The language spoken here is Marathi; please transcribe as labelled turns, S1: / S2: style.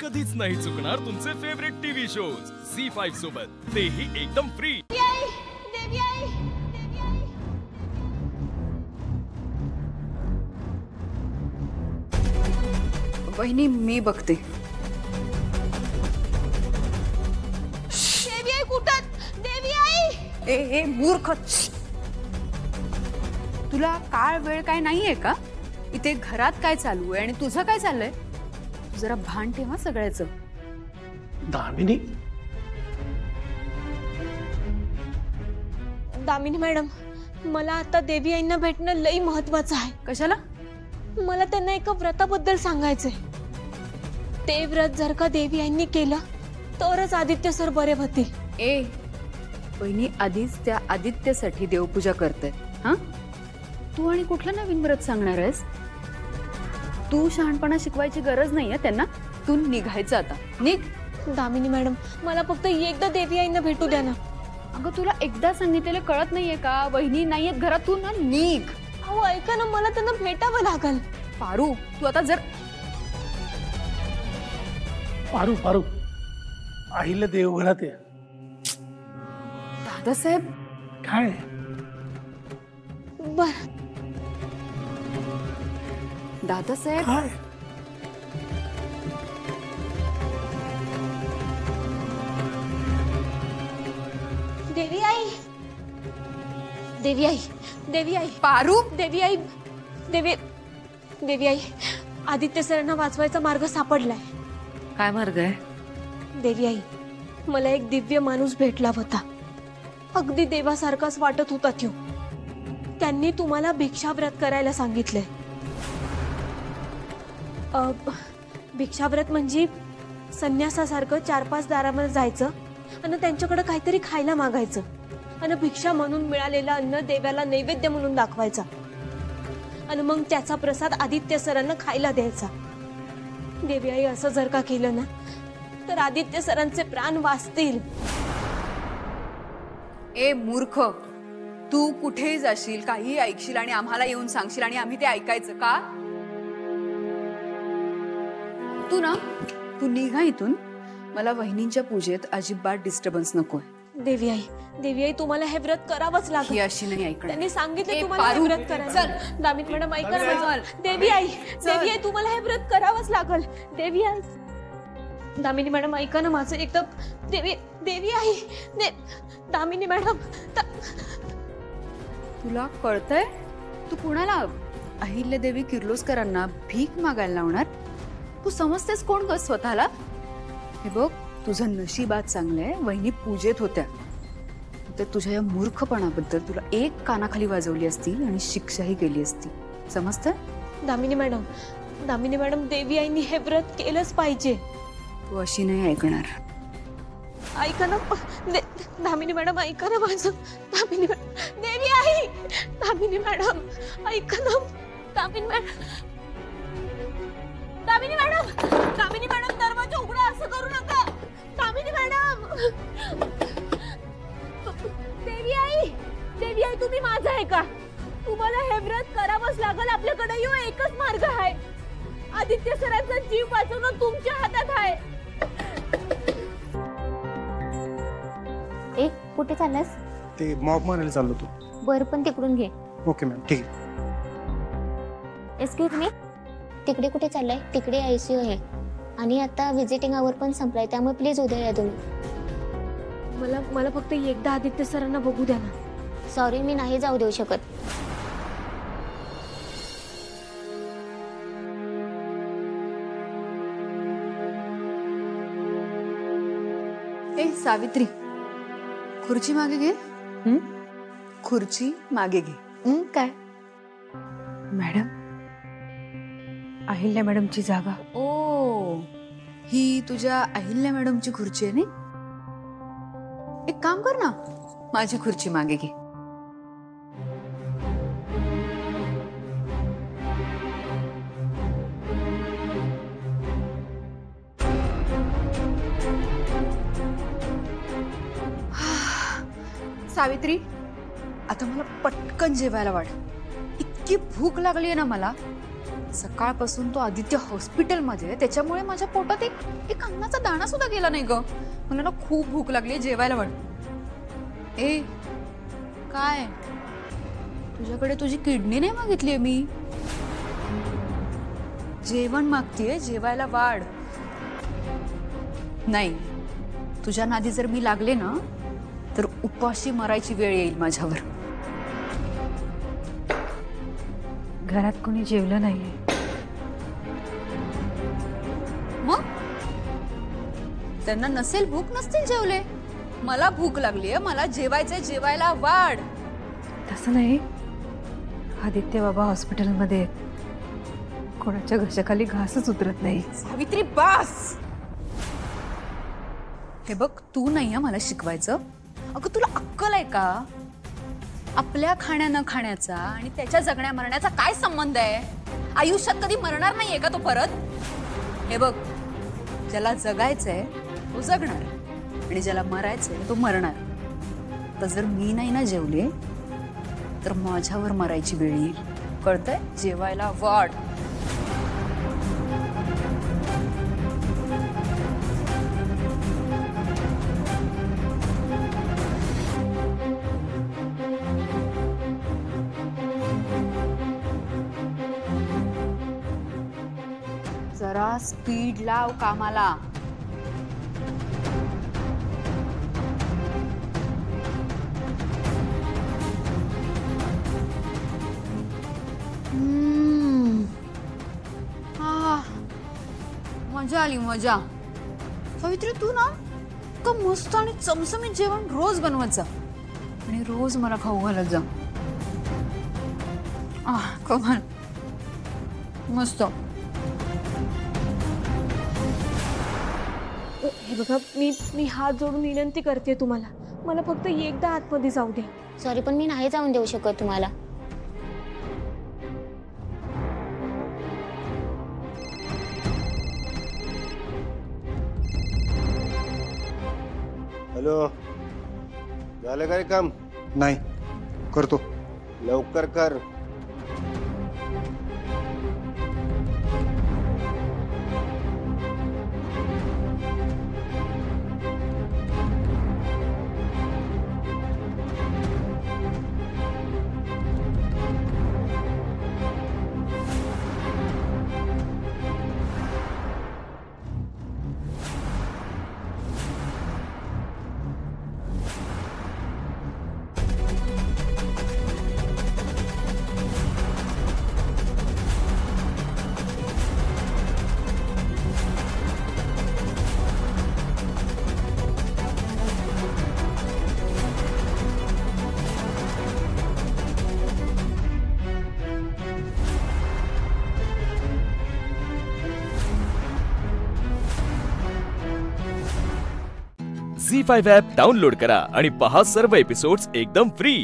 S1: कधीच नाही चुकणार तुमचे फेवरेट टीव्ही शोज झी5 सोबत, तेही एकदम फ्री।
S2: वहिनी मी बघते।
S3: देवी आई कुठं? देवी आई!
S2: ए मूर्ख, तुला काळ वेळ काय नाहीये का? इथे घरात काय चालू आहे आणि तुझं काय चाललंय? जरा भान ठेवा सगळ्याचं।
S4: दामिनी,
S3: दामिनी मॅडम, मला आता देवी आईंना भेटणं लई महत्वाचं आहे।
S2: कशाला?
S3: मला त्यांना एका व्रताबद्दल सांगायचंय। ते व्रत जर का देवी आईंनी केलं तरच आदित्य सर बरे होतील।
S2: ए वहिनी आधीच त्या आदित्यसाठी देवपूजा करते। हा, तू आणि कुठलं नवीन व्रत सांगणार आहेस? तू शहाणपणा शिकवायची गरज नाहीये त्यांना। तू निघायचं आता, निघ।
S3: दामिनी मॅडम, मला फक्त एकदा देवी आईंना भेटू द्या ना।
S2: अगं तुला एकदा सांगितलेलं कळत नाहीये का? वहिनी नाहीयेत घरात, तू ना निघ।
S3: अहो ऐका ना, मला त्यांना भेटावं लागल।
S2: पारू, तू आता जर
S4: पारू पारू आईला देवघरात आहे।
S2: दादासाहेब
S4: काय?
S3: बर
S2: दादासाहेब
S4: काय?
S3: देवी आई, देवी आई, देवी आई,
S2: पारू,
S3: देवी आई, देवी देवी आई, आदित्य सरांना वाचवायचा मार्ग सापडलाय।
S2: काय मार्ग आहे?
S3: देवी आई, मला एक दिव्य माणूस भेटला होता। अगदी देवासारखाच वाटत होता त्यो। त्यांनी तुम्हाला भिक्षाव्रत करायला सांगितलंय। भिक्षाव्रत म्हणजे संन्यासासारखं 4-5 दारामध्ये जायचं आणि त्यांच्याकडे काहीतरी खायला मागायचं आणि भिक्षा म्हणून मिळालेलं अन्न देवाला नैवेद्य म्हणून दाखवायचा आणि मग त्याचा प्रसाद आदित्य सरांना खायला द्यायचा। देवी आई, असं जर का केलं ना तर आदित्य सरांचे प्राण वाचतील।
S2: ए मूर्ख, तू कुठेही जाशील, काही ऐकशील आणि आम्हाला येऊन सांगशील आणि आम्ही ते ऐकायचं का? तू निघा इथून। मला वहिनींच्या पूजेत अजिबात डिस्टर्बन्स नकोय।
S3: देवी आई, तुम्हाला हे व्रत करावंच लागेल।
S2: ही अशी नाही ऐकणार।
S3: त्यांनी सांगितलं तुम्हाला हे व्रत करायचं। दामिनी मॅडम ऐका ना माझं। देवी आई, तुम्हाला हे व्रत करावंच लागेल। देवी आई, दामिनी मॅडम ऐका ना माझं एकदम। देवी आई, दामिनी मॅडम,
S2: तुला कळतंय? तू कुणाला अहिल्यादेवी किर्लोस्करांना भीक मागायला लावणार? तू समजतेस कोण ग स्वतःला? हे बघ, तुझं नशीबात चांगलंय, वहिनी पूजेत होत्या, तर तुझ्या या मूर्खपणाबद्दल तुला एक कानाखाली वाजवली असती आणि शिक्षाही केली असती। समजतं?
S3: दामिनी मॅडम, देवी आईनी हे व्रत केलंच पाहिजे।
S2: तू अशी नाही ऐकणार।
S3: ऐका ना दामिनी मॅडम, ऐका ना माझं। दामिनी मॅडम, देवी आई, दामिनी मॅडम ऐका ना। दामिनी मॅडम, दरवाजा उघडा, असं करू नका। दामिनी मॅडम, देवी आई, तुम्ही माझं आहे का? तुम्हाला हे व्रत करावंच लागेल। आपल्याकडे एकच मार्ग आहे। आदित्य सरांचा जीव वाचवणं तुमच्या हातात आहे।
S5: एक कुठे चाललास?
S4: ते मॉप मारायला चाललो तू।
S5: बरं, पण तिकडून घे।
S4: ओके मॅम, ठीक आहे।
S5: एक्सक्यूज मी, तिकडे कुठे चाललाय? तिकडे आयसीयू आहे आणि आता विजिटिंग आवर पण संपलाय, त्यामुळे प्लीज उद्या या तुम्ही।
S3: मला फक्त एकदा आदित्य सरांना बघू द्या ना।
S5: सॉरी, मी नाही जाऊ देऊ शकत।
S2: ए सावित्री, खुर्ची मागे घे। खुर्ची मागे घे।
S3: काय?
S2: मॅडम,
S3: अहिल्या मॅडमची जागा।
S2: ओ, ही तुझ्या अहिल्या मॅडमची खुर्ची आहे ना? एक काम कर ना, माझी खुर्ची मागे घे। सावित्री, आता मला पटकन जेवायला वाढ। इतकी भूक लागली आहे ना मला, सकाळपासून तो आदित्य हॉस्पिटलमध्ये आहे, त्याच्यामुळे माझ्या पोटात एक अन्नाचा दाणा सुद्धा गेला नाही ग. मला ना खूप भूक लागली, जेवायला वाट. ए काय, तुझ्याकडे तुझी किडनी नाही मागितलीये मी, जेवण मागतीये, जेवायला वाढ. नाही, तुझ्या नादी जर मी लागले ना तर उपाशी मरायची वेळ येईल माझ्यावर.
S3: घरात कोणी जेवलं नाहीये.
S2: मग त्यांना नसेल भूक, नसतील जेवले. मला भूक लागलीये, मला जेवायचंय, जेवायला वाढ.
S3: तसं नाही, आदित्य बाबा हॉस्पिटलमध्ये, कोणाच्या घशाखाली घासच उतरत नाही.
S2: सावित्री बास. हे बघ, तू नाही मला शिकवायचं. अगं तुला अक्कल आहे का? आपल्या खाण्या न खाण्याचा आणि त्याच्या जगण्या मरण्याचा काय संबंध आहे? आयुष्यात कधी मरणार नाहीये का तो परत? हे बघ, ज्याला जगायचंय तो जगणार आणि ज्याला मरायचंय तो मरणार. तर जर मी नाही ना जेवले तर माझ्यावर मरायची वेळ येईल, कळतंय? जेवायला वाढ. जरा स्पीड लाव कामाला. मजा आली, मजा. सावित्री, तू ना का मस्त आणि चमचमीत जेवण रोज बनवत जा आणि रोज मला खाऊ घालत जा. कमाल, मस्त.
S3: हे बघा, मी हात जोडून विनंती करते तुम्हाला, मला फक्त एकदा आतमध्ये जाऊ दे.
S5: सॉरी, पण मी नाही जाऊन देऊ शकत तुम्हाला.
S6: हॅलो, झालं काय काम?
S4: नाही, करतो.
S6: लवकर कर.
S1: झी5 ॲप डाउनलोड करा आणि पहा सर्व एपिसोड्स एकदम फ्री.